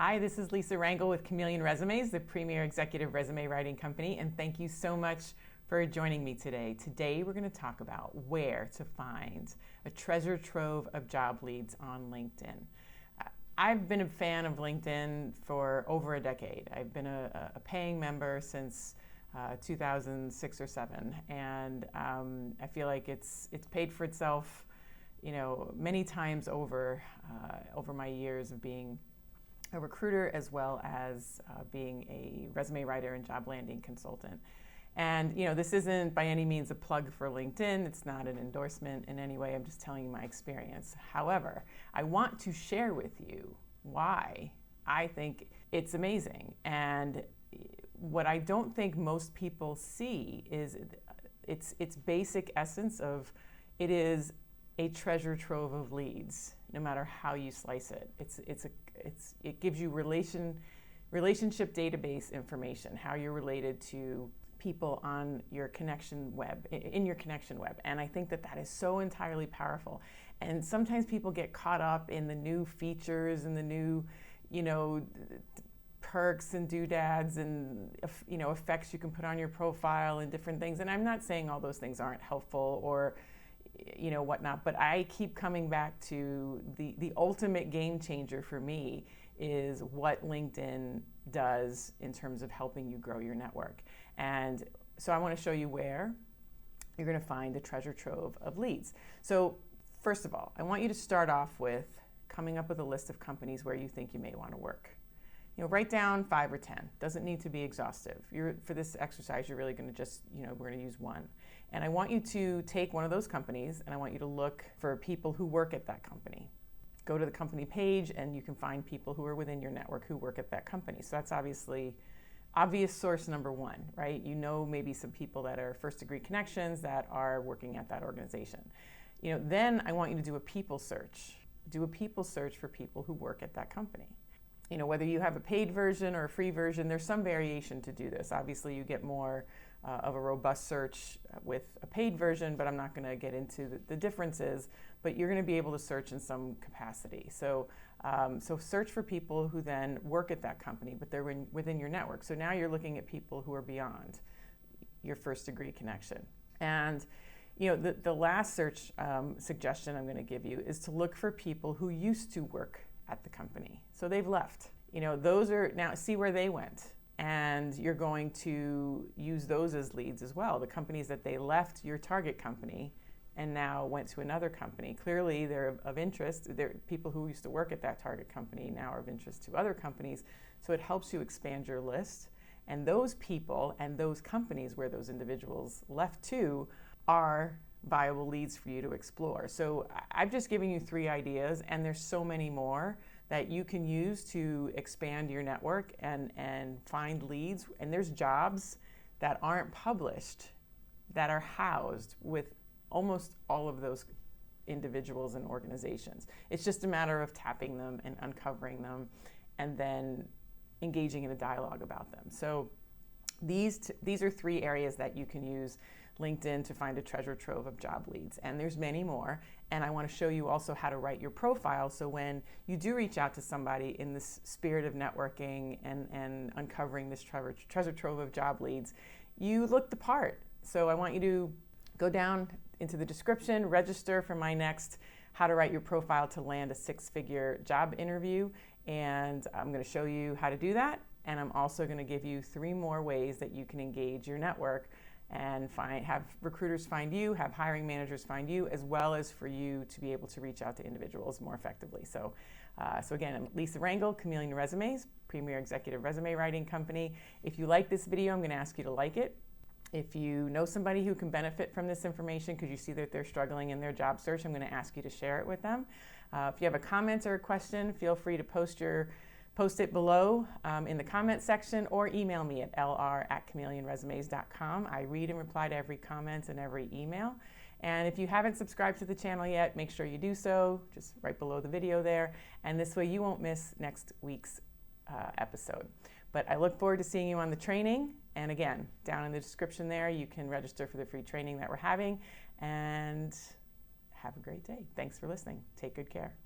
Hi, this is Lisa Rangel with Chameleon Resumes, the premier executive resume writing company, and thank you so much for joining me today. Today we're going to talk about where to find a treasure trove of job leads on LinkedIn. I've been a fan of LinkedIn for over a decade. I've been a paying member since 2006 or 7, and I feel like it's paid for itself, many times over my years of being a recruiter as well as being a resume writer and job landing consultant. And this isn't by any means a plug for LinkedIn. It's not an endorsement in any way. I'm just telling you my experience. However, I want to share with you why I think it's amazing. And what I don't think most people see is its basic essence of it is a treasure trove of leads, no matter how you slice it. It gives you relationship database information, how you're related to people on your connection web, in your connection web. And I think that is so entirely powerful. And sometimes people get caught up in the new features and the new, perks and doodads and effects you can put on your profile and different things. And I'm not saying all those things aren't helpful or whatnot, but I keep coming back to the ultimate game changer for me is what LinkedIn does in terms of helping you grow your network. And so I want to show you where you're going to find a treasure trove of leads. So first of all, I want you to start off with coming up with a list of companies where you think you may want to work. Write down 5 or 10. Doesn't need to be exhaustive. For this exercise, you're really going to just, we're going to use one. And I want you to take one of those companies and I want you to look for people who work at that company. Go to the company page and you can find people who are within your network who work at that company. So that's obvious source number one, right? Maybe some people that are first degree connections that are working at that organization. Then I want you to do a people search. Do a people search for people who work at that company. Whether you have a paid version or a free version, there's some variation to do this. Obviously, you get more of a robust search with a paid version, but I'm not going to get into the differences, but you're going to be able to search in some capacity. So search for people who then work at that company, but they're within your network. So now you're looking at people who are beyond your first degree connection. And the last search suggestion I'm going to give you is to look for people who used to work at the company. So they've left. Those are now, see where they went. And you're going to use those as leads as well. The companies that they left your target company and now went to another company. Clearly they're of interest. They're people who used to work at that target company now are of interest to other companies. So it helps you expand your list. And those people and those companies where those individuals left to are viable leads for you to explore. So I've just given you 3 ideas, and there's so many more that you can use to expand your network and find leads. And there's jobs that aren't published that are housed with almost all of those individuals and organizations. It's just a matter of tapping them and uncovering them and then engaging in a dialogue about them. So these are 3 areas that you can use LinkedIn to find a treasure trove of job leads. And there's many more. And I want to show you also how to write your profile so when you do reach out to somebody in this spirit of networking and uncovering this treasure trove of job leads, you look the part. So I want you to go down into the description, register for my next How to Write Your Profile to Land a 6-Figure Job interview. And I'm going to show you how to do that. And I'm also going to give you 3 more ways that you can engage your network and have recruiters find you, have hiring managers find you, as well as for you to be able to reach out to individuals more effectively. So again, I'm Lisa Rangel, Chameleon Resumes, premier executive resume writing company. If you like this video, I'm going to ask you to like it. If you know somebody who can benefit from this information because you see that they're struggling in their job search, I'm going to ask you to share it with them. If you have a comment or a question, feel free to post it below in the comment section or email me at lr@chameleonresumes.com. I read and reply to every comment and every email. And if you haven't subscribed to the channel yet, make sure you do so, just right below the video there. And this way you won't miss next week's episode. But I look forward to seeing you on the training. And again, down in the description there, you can register for the free training that we're having. And have a great day. Thanks for listening. Take good care.